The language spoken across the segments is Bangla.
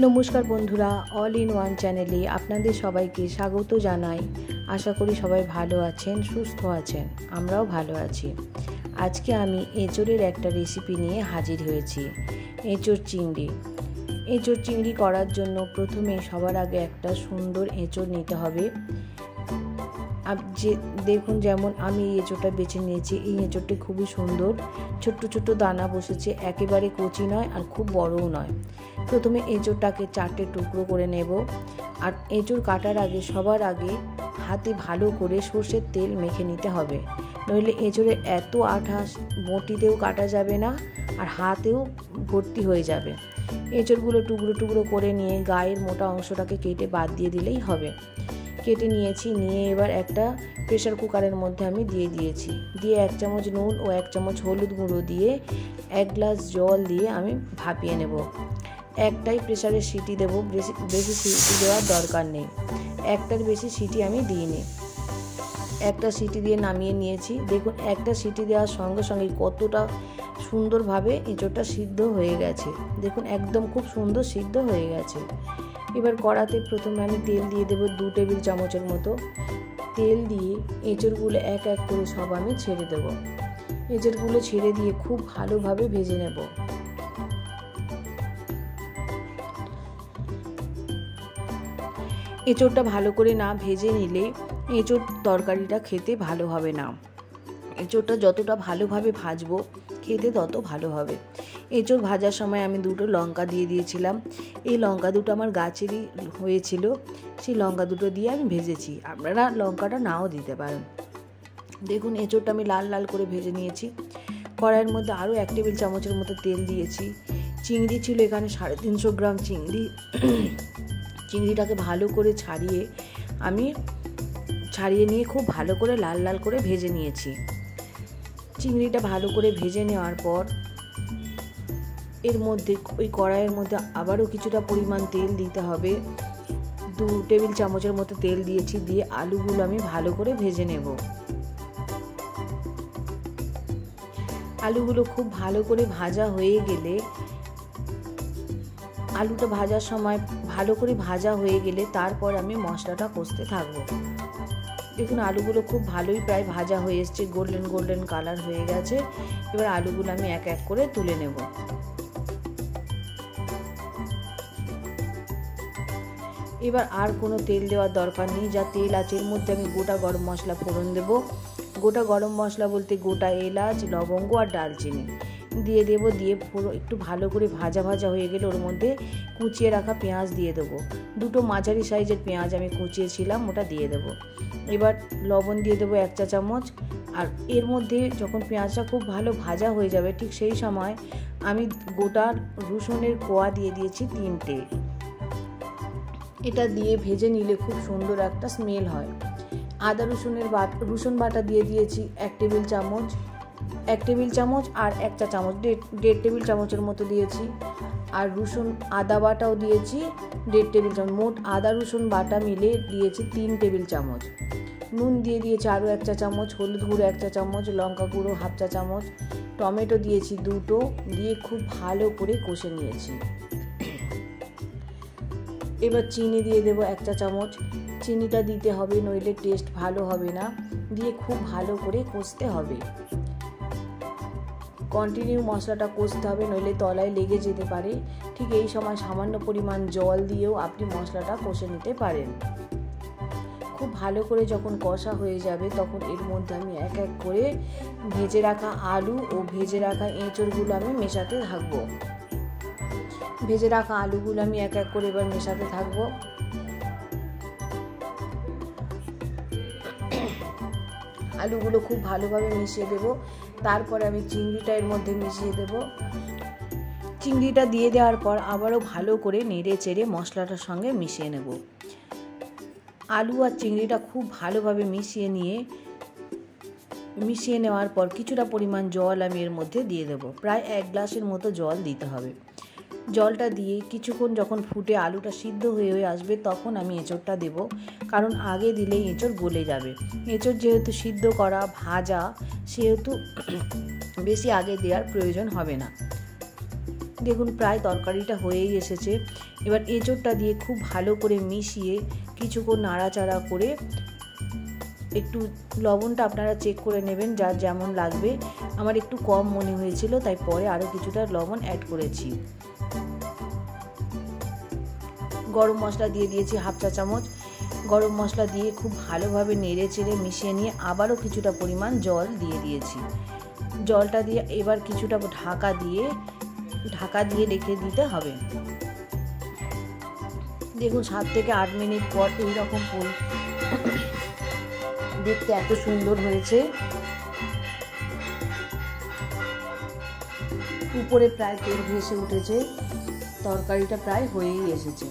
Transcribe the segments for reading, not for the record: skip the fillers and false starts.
নমস্কার বন্ধুরা, অল ইন ওয়ান চ্যানেলে আপনাদের সবাইকে স্বাগত জানাই। আশা করি সবাই ভালো আছেন, সুস্থ আছেন। আমরাও ভালো আছি। আজকে আমি এঁচোড়ের একটা রেসিপি নিয়ে হাজির হয়েছি, এঁচোড় চিংড়ি। এঁচোড় চিংড়ি করার জন্য প্রথমে সবার আগে একটা সুন্দর এঁচোড় নিতে হবে। যে দেখুন, যেমন আমি এই এঁচোড়টা বেছে নিয়েছি। এই এঁচোড়টি খুবই সুন্দর, ছোট্ট ছোট্ট দানা বসেছে, একেবারে কচি নয় আর খুব বড়ও নয়। প্রথমে এঁচোড়টাকে 4টে টুকরো করে নেব। আর এঁচোড় কাটার আগে সবার আগে হাতে ভালো করে সর্ষের তেল মেখে নিতে হবে, নইলে এঁচোড়ে এত আঠা বটিতেও কাটা যাবে না আর হাতেও ভর্তি হয়ে যাবে। এঁচোড়গুলো টুকরো টুকরো করে নিয়ে গায়ের মোটা অংশটাকে কেটে বাদ দিয়ে দিলেই হবে। কেটে নিয়েছি, নিয়ে এবার একটা প্রেসার কুকারের মধ্যে আমি দিয়েছি। 1 চামচ নুন ও 1 চামচ হলুদ গুঁড়ো দিয়ে 1 গ্লাস জল দিয়ে আমি ভাপিয়ে নেব। একটাই প্রেসারে সিটি দেব, বেশি সিটি দেওয়ার দরকার নেই। একটার বেশি সিটি আমি দিইনি। একটা সিটি দিয়ে নামিয়ে নিয়েছি। দেখুন, একটা সিটি দেওয়ার সঙ্গে সঙ্গে কতটা সুন্দরভাবে এঁচোড়টা সিদ্ধ হয়ে গেছে। দেখুন, একদম খুব সুন্দর সিদ্ধ হয়ে গেছে। এবার কড়াতে প্রথমে আমি তেল দিয়ে দেবো 2 টেবিল চামচের মতো। তেল দিয়ে এঁচোড়গুলো এক এক করে সব আমি ছেড়ে দেব। এঁচোড়গুলো ছেড়ে দিয়ে খুব ভালোভাবে ভেজে নেব। এঁচোড়টা ভালো করে না ভেজে নিলে এঁচোড় তরকারিটা খেতে ভালো হবে না। এঁচোড়টা যতটা ভালোভাবে ভাজবো খেতে তত ভালো হবে। এঁচোড় ভাজার সময় আমি 2টো লঙ্কা দিয়ে দিয়েছিলাম। এই লঙ্কা দুটো আমার গাছেরই হয়েছিল, সেই লঙ্কা দুটো দিয়ে আমি ভেজেছি। আপনারা লঙ্কাটা নাও দিতে পারেন। দেখুন, এঁচোড়টা আমি লাল লাল করে ভেজে নিয়েছি। কড়াইয়ের মধ্যে আরও 1 টেবিল চামচের মতো তেল দিয়েছি। চিংড়ি ছিল এখানে 350 গ্রাম চিংড়ি। চিংড়িটাকে ভালো করে ছাড়িয়ে নিয়ে খুব ভালো করে লাল লাল করে ভেজে নিয়েছি। চিংড়িটা ভালো করে ভেজে নেওয়ার পর এর মধ্যে ওই কড়াইয়ের মধ্যে আবারও কিছুটা পরিমাণ তেল দিতে হবে। 2 টেবিল চামচের মতো তেল দিয়েছি। দিয়ে আলুগুলো আমি ভালো করে ভেজে নেব। আলুগুলো খুব ভালো করে ভাজা হয়ে গেলে, আলুটা ভাজার সময় ভালো করে ভাজা হয়ে গেলে তারপর আমি মশলাটা কষতে থাকবো। দেখুন, আলুগুলো খুব ভালোই প্রায় ভাজা হয়ে এসছে, গোল্ডেন গোল্ডেন কালার হয়ে গেছে। এবার আলুগুলো আমি এক এক করে তুলে নেব। এবার আর কোনো তেল দেওয়ার দরকার নেই। যা তেল আছে এর মধ্যে আমি গোটা গরম মশলা ফোড়ন দেব। গোটা গরম মশলা বলতে গোটা এলাচ, লবঙ্গ আর দারচিনি দিয়ে দেবো। দিয়ে পুরো একটু ভালো করে ভাজা ভাজা হয়ে গেলে ওর মধ্যে কুচিয়ে রাখা পেঁয়াজ দিয়ে দেবো। 2টো মাঝারি সাইজের পেঁয়াজ আমি কুচিয়েছিলাম, ওটা দিয়ে দেবো। এবার লবণ দিয়ে দেবো 1 চা চামচ। আর এর মধ্যে যখন পেঁয়াজটা খুব ভালো ভাজা হয়ে যাবে, ঠিক সেই সময় আমি গোটা রসুনের কোয়া দিয়ে দিয়েছি 3টে। এটা দিয়ে ভেজে নিলে খুব সুন্দর একটা স্মেল হয়। আদা রসুন বাটা দিয়ে দিয়েছি 1 টেবিল চামচ। 1 টেবিল চামচ আর 1 চা চামচ, 1.5 টেবিল চামচের মতো দিয়েছি। আর আদা বাটাও দিয়েছি 1.5 টেবিল চামচ। মোট আদা রসুন বাটা মিলে দিয়েছি 3 টেবিল চামচ। নুন দিয়ে দিয়েছি আরও 1 চা চামচ। হলুদ গুঁড়ো 1 চা চামচ, লঙ্কা গুঁড়ো 1/2 চা চামচ। টমেটো দিয়েছি 2টো, দিয়ে খুব ভালো করে কষে নিয়েছি। এবার চিনি দিয়ে দেবো 1 চা চামচ। চিনিটা দিতে হবে, নইলে টেস্ট ভালো হবে না। দিয়ে খুব ভালো করে কষতে হবে। কন্টিনিউ মশলাটা কষতে হবে, নইলে তলায় লেগে যেতে পারে। ঠিক এই সময় সামান্য পরিমাণ জল দিয়েও আপনি মশলাটা কষে নিতে পারেন। খুব ভালো করে যখন কষা হয়ে যাবে তখন এর মধ্যে আমি এক এক করে ভেজে রাখা আলু ও ভেজে রাখা এঁচোড়গুলো আমি মেশাতে থাকবো। ভেজে রাখা আলুগুলো আমি এক এক করে এবার মেশাতে থাকবো। আলুগুলো খুব ভালোভাবে মিশিয়ে দেব। তারপরে আমি চিংড়িটা এর মধ্যে মিশিয়ে দেব। চিংড়িটা দিয়ে দেওয়ার পর আবারও ভালো করে নেড়ে চেড়ে মশলাটার সঙ্গে মিশিয়ে নেব। আলু আর চিংড়িটা খুব ভালোভাবে মিশিয়ে নেওয়ার পর কিছুটা পরিমাণ জল আমি এর মধ্যে দিয়ে দেব। প্রায় 1 গ্লাসের মতো জল দিতে হবে। জলটা দিয়ে কিছুক্ষণ যখন ফুটে আলুটা সিদ্ধ হয়ে আসবে তখন আমি এঁচোড়টা দেব, কারণ আগে দিলেই এঁচোড় গলে যাবে। এঁচোড় যেহেতু সিদ্ধ করা ভাজা, সেহেতু বেশি আগে দেওয়ার প্রয়োজন হবে না। দেখুন প্রায় তরকারিটা হয়েই এসেছে। এবার এঁচোড়টা দিয়ে খুব ভালো করে মিশিয়ে কিছুক্ষণ নাড়াচাড়া করে একটু লবণটা আপনারা চেক করে নেবেন, যার যেমন লাগবে। আমার একটু কম মনে হয়েছিল, তাই পরে আরও কিছুটা লবণ অ্যাড করেছি। গরম মশলা দিয়ে দিয়েছি 1/2 চা চামচ। গরম মশলা দিয়ে খুব ভালোভাবে নেড়ে চেড়ে মিশিয়ে নিয়ে আবারও কিছুটা পরিমাণ জল দিয়ে দিয়েছি। জলটা দিয়ে এবার কিছুটা ঢাকা দিয়ে রেখে দিতে হবে। দেখুন 7 থেকে 8 মিনিট পর এইরকম দেখতে এত সুন্দর হয়েছে। উপরে প্রায় তেল ভেসে উঠেছে, তরকারিটা প্রায় হয়েই এসেছে।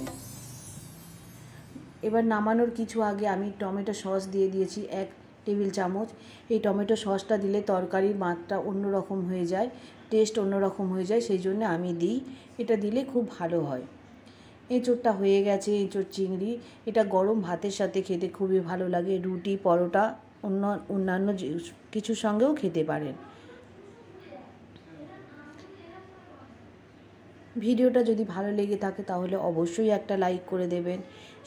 এবার নামানোর কিছু আগে আমি টমেটো সস দিয়ে দিয়েছি 1 টেবিল চামচ। এই টমেটো সসটা দিলে তরকারির মাত্রা অন্যরকম হয়ে যায়, টেস্ট অন্যরকম হয়ে যায়, সেই জন্য আমি দিই। এটা দিলে খুব ভালো হয়। এঁচোড়টা হয়ে গেছে, এঁচোড় চিংড়ি। এটা গরম ভাতের সাথে খেতে খুবই ভালো লাগে, রুটি, পরোটা, অন্যান্য কিছুর সঙ্গেও খেতে পারেন। ভিডিওটা যদি ভালো লেগে থাকে তাহলে অবশ্যই একটা লাইক করে দেবেন।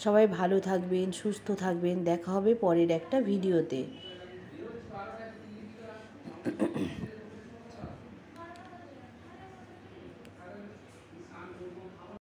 সবাই ভালো থাকবেন, সুস্থ থাকবেন। দেখা হবে পরের একটা ভিডিওতে।